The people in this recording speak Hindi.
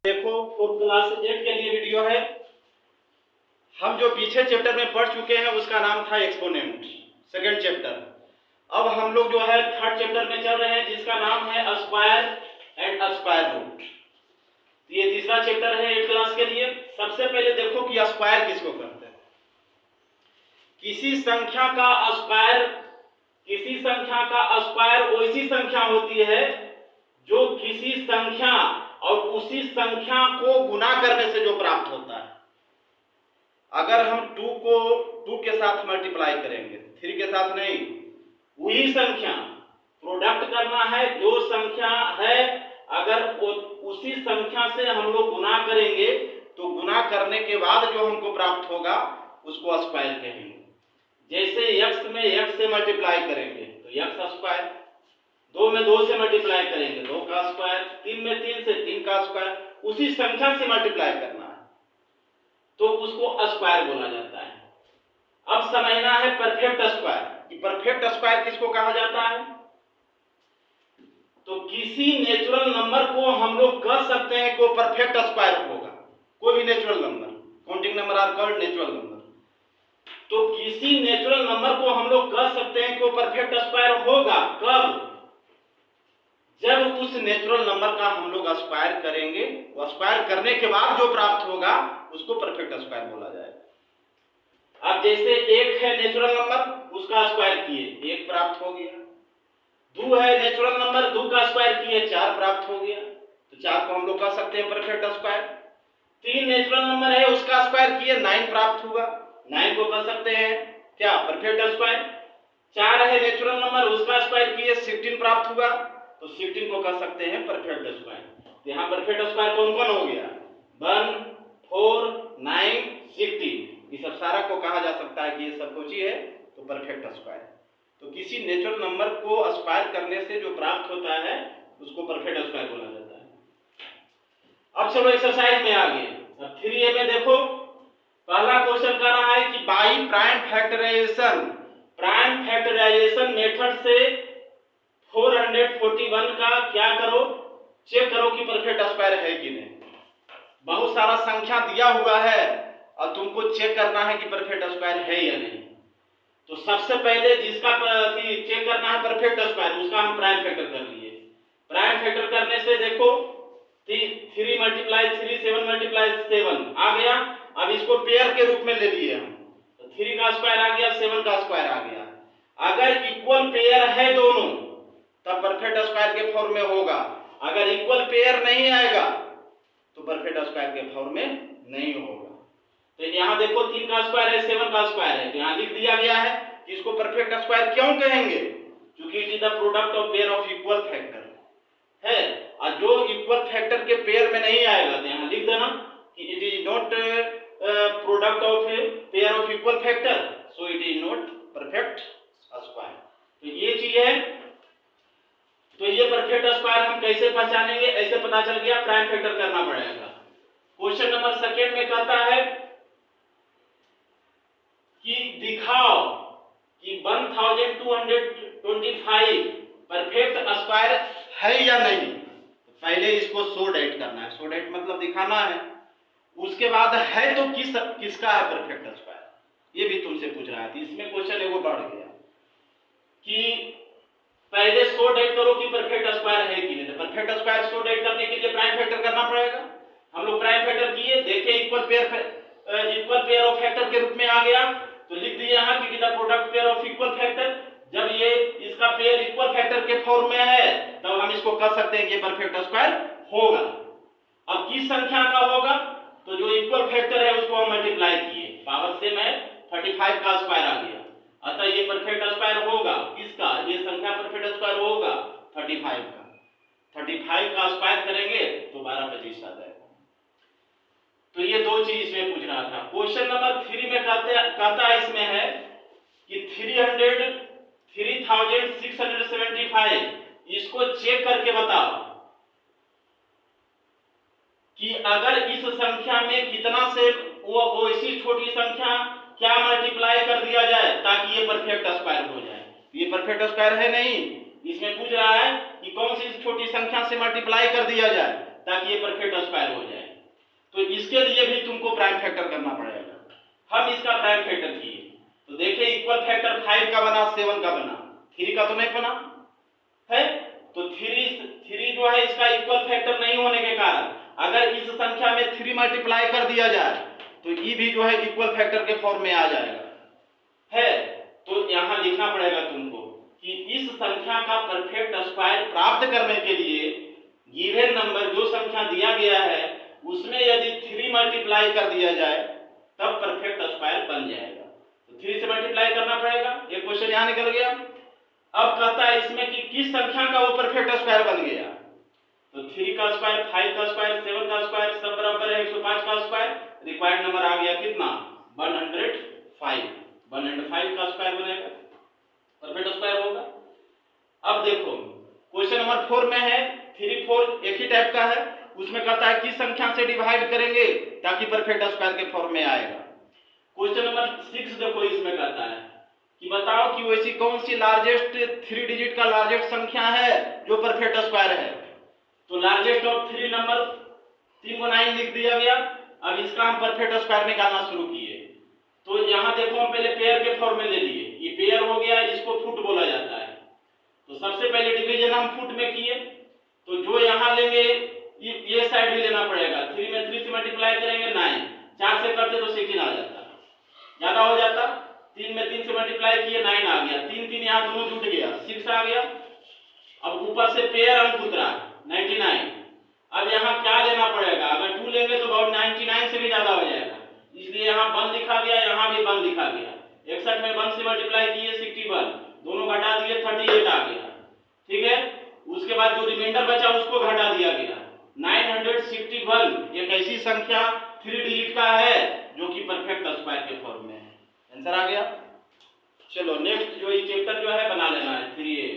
देखो 4th क्लास 8 के लिए वीडियो है। हम जो पीछे चैप्टर में पढ़ चुके हैं उसका नाम था एक्सपोनेंट, सेकंड चैप्टर। अब हम लोग जो है थर्ड चैप्टर में चल रहे हैं जिसका नाम है स्क्वायर एंड स्क्वायर रूट। ये तीसरा चैप्टर है 8th क्लास के लिए। सबसे पहले देखो कि स्क्वायर किसको कहते हैं। किसी संख्या का स्क्वायर वैसी संख्या होती है जो किसी संख्या और उसी संख्या को गुना करने से जो प्राप्त होता है। अगर हम 2 को 2 के साथ मल्टीप्लाई करेंगे, 3 के साथ नहीं, वही संख्या प्रोडक्ट करना है जो संख्या है, अगर उसी संख्या से हम लोग गुना करेंगे तो गुना करने के बाद जो हमको प्राप्त होगा उसको स्क्वायर कहेंगे। जैसे x में x से मल्टीप्लाई करेंगे तो x स्क्वायर, 2 में 2 से मल्टीप्लाई करेंगे 2 का स्क्वायर, 3 में 3 से 3 का स्क्वायर, उसी संख्या से मल्टीप्लाई करना है तो उसको स्क्वायर बोला जाता है। अब समझना है परफेक्ट स्क्वायर कि परफेक्ट स्क्वायर किसको कहा जाता है। तो किसी नेचुरल नंबर को हम लोग कह सकते हैं कि वो परफेक्ट स्क्वायर होगा। कोई भी natural number, counting number are called natural number. तो किसी नेचुरल नंबर को हम लोग कह सकते हैं कि वो परफेक्ट स्क्वायर होगा कब? जब उस नेचुरल नंबर का हम लोग स्क्वायर करेंगे, वो स्क्वायर करने के बाद जो प्राप्त होगा उसको परफेक्ट स्क्वायर बोला जाएगा। अब जैसे 1 है नेचुरल नंबर, उसका स्क्वायर किए 1 प्राप्त हो गया। 2 है नेचुरल नंबर, 2 का स्क्वायर किए 4 प्राप्त हो गया, तो 4 को हम लोग कह सकते हैं परफेक्ट स्क्वायर। 3 नेचुरल नंबर है, उसका स्क्वायर किए 9 प्राप्त हुआ, 9 को कह सकते हैं क्या? Perfect square. 4 है नेचुरल नंबर, उसका स्क्वायर किए 16 प्राप्त हुआ, तो 16 को कह सकते हैं परफेक्ट स्क्वायर। यहाँ परफेक्ट स्क्वायर कौन कौन हो गया? 1, 4, 9, 16। ये सब सारा को कहा जा सकता है कि ये सब कुछ ही है तो परफेक्ट स्क्वायर। तो किसी नेचुरल नंबर को स्क्वायर करने से जो प्राप्त होता है उसको परफेक्ट स्क्वायर बोला जाता है। अब चलो एक्सरसाइज में आगे। अब 3A में देखो पहला क्वेश्चन कर रहा है कि बाई प्राइम फैक्टराइजेशन मेथड से 441 का क्या करो? चेक करो कि परफेक्ट स्क्वायर है कि नहीं। बहुत सारा संख्या दिया हुआ है और तुमको चेक करना है कि परफेक्ट स्क्वायर है या नहीं। तो सबसे पहले जिसका चेक करना है परफेक्ट स्क्वायर, उसका हम प्राइम फैक्टर कर लिए। प्राइम फैक्टर करने से देखो 3 मल्टीप्लाई 3 7 मल्टीप्लाई 7 आ गया। अब इसको पेयर के रूप में ले लिए हम, तो 3 का स्क्वायर आ गया, 7 का स्क्वायर आ गया। अगर इक्वल पेयर है दोनों तब परफेक्ट स्क्वायर के फॉर्म में होगा। अगर इक्वल पेयर नहीं आएगा तो परफेक्ट स्क्वायर के फॉर्म में नहीं होगा। तो यहाँ देखो 3 का स्क्वायर है, 7 का स्क्वायर है, तो यहाँ लिख दिया गया है कि इसको परफेक्ट स्क्वायर क्यों कहेंगे? क्योंकि it is the product of pair of equal factor है, और जो इक्वल फैक्टर के पेयर में नहीं आएगा तो यहाँ लिख देना कि it is not product of pair of equal factor, so it is not perfect square. तो ये चीज है। तो ये परफेक्ट स्क्वायर हम कैसे पहचानेंगे? ऐसे पता चल गया, प्राइम फैक्टर करना पड़ेगा। क्वेश्चन नंबर 2 में कहता है कि दिखाओ कि 1225 परफेक्ट स्क्वायर है या नहीं। पहले इसको शो डेट करना है, शो डेट मतलब दिखाना है। उसके बाद है तो किसका है परफेक्ट स्क्वायर, ये भी तुमसे पूछ रहा है। इसमें क्वेश्चन एगो बढ़ गया कि पहले शो डेट करो कि परफेक्ट स्क्वायर है कि नहीं। तो परफेक्ट स्क्वायर शो डेट करने के लिए प्राइम फैक्टर करना पड़ेगा। हम लोग प्राइम फैक्टर किए, देखे इक्वल पेयर ऑफ फैक्टर के रूप में आ गया, तो लिख दिए यहाँ कि the product pair of equal factor. जब ये इसका पेयर इक्वल फैक्टर के फॉर्म में है तब हम इसको कह सकते हैं कि परफेक्ट स्क्वायर होगा। अब किस संख्या का होगा? तो जो इक्वल फैक्टर है उसको हम मल्टीप्लाई किए, पावर से मैं 35 का स्क्वायर आ गया, अतः ये परफेक्ट स्क्वायर होगा। किसका? ये संख्या परफेक्ट स्क्वायर होगा 35 का। 35 का स्क्वायर करेंगे तो 1225 आ जाएगा। तो ये दो चीज इसमें पूछ रहा था। क्वेश्चन नंबर 3 में कहता है इसमें है कि 3675 इसको चेक करके बताओ कि अगर इस संख्या में कितना से वो ऐसी छोटी संख्या क्या मल्टीप्लाई कर दिया जाए ताकि ये परफेक्ट स्क्वायर हो जाए। ये परफेक्ट स्क्वायर है नहीं, इसमें पूछ रहा है कि कौन सी छोटी संख्या से मल्टीप्लाई कर दिया जाए ताकि ये परफेक्ट स्क्वायर हो जाए। तो इसके लिए भी तुमको प्राइम फैक्टर करना पड़ेगा। हम इसका प्राइम फैक्टर किए तो देखिए इक्वल फैक्टर 5 का बना, 7 का बना, 3 का तो नहीं बना है। तो 3 जो है इसका इक्वल फैक्टर नहीं होने के कारण अगर इस संख्या में 3 मल्टीप्लाई कर दिया जाए तो ये भी जो है इक्वल फैक्टर के फॉर्म में आ जाएगा है। तो यहां लिखना पड़ेगा तुमको कि इस संख्या का परफेक्ट स्क्वायर प्राप्त करने के लिए गिवन नंबर जो संख्या दिया गया है उसमें यदि 3 मल्टीप्लाई कर दिया जाए तब परफेक्ट स्क्वायर बन जाएगा। तो 3 से मल्टीप्लाई करना पड़ेगा। ये क्वेश्चन यहां निकल गया। अब कहता है इसमें कि किस संख्या का वो परफेक्ट स्क्वायर बन गया। तो 3 का स्क्वायर, 5 का स्क्वायर, 7 का स्क्वायर सब बराबर है 105 का स्क्वायर। रिक्वायर्ड नंबर आ गया कितना 105। 105 का स्क्वायर बनेगा, परफेक्ट स्क्वायर होगा। अब देखो क्वेश्चन नंबर 4 में है 3 4 एक ही टाइप का है। उसमें कहता है किस संख्या से डिवाइड करेंगे ताकि परफेक्ट स्क्वायर के फॉर्म में आएगा। क्वेश्चन नंबर 6 देखो इसमें कहता है कि बताओ कि वैसी कौन सी लार्जेस्ट 3 डिजिट का लार्जेस्ट संख्या है जो परफेक्ट स्क्वायर है। तो लार्जेस्ट ऑफ 3 नंबर 3 को 9 लिख दिया गया। अब इसका हम परफेक्ट स्क्वायर निकालना शुरू किए। तो यहां देखो हम पहले पेयर के फॉर्म में ले लिए, ये पेयर हो गया, इसको फुट बोला जाता है। तो सबसे पहले डिवीजन हम फुट में किए। तो जो यहां लेंगे ये साइड भी लेना पड़ेगा। 3 में 3 से मल्टीप्लाई करेंगे 9, 4 से करते तो 16 आ जाता, ज्यादा हो जाता। 3 में 3 से मल्टीप्लाई किए 9 आ गया, 3 3 यहां दोनों जुट गया 6 आ गया। अब ऊपर से पेयर अंक उतरा 99। अब यहां क्या लेना पड़ेगा, अगर 2 लेंगे तो बहुत 99 से भी ज्यादा हो जाएगा, इसलिए यहां 1 लिखा गया, यहां भी 1 लिखा गया। 61 में 1 से मल्टीप्लाई किए 61, दोनों घटा दिए 38 आ गया, ठीक है। उसके बाद जो रिमाइंडर बचा उसको घटा दिया गया 961। एक ऐसी संख्या 3 डिजिट का है जो कि परफेक्ट स्क्वायर के फॉर्म में है। आंसर आ गया। चलो नेक्स्ट जो ये चैप्टर जो है बना लेना है 3A।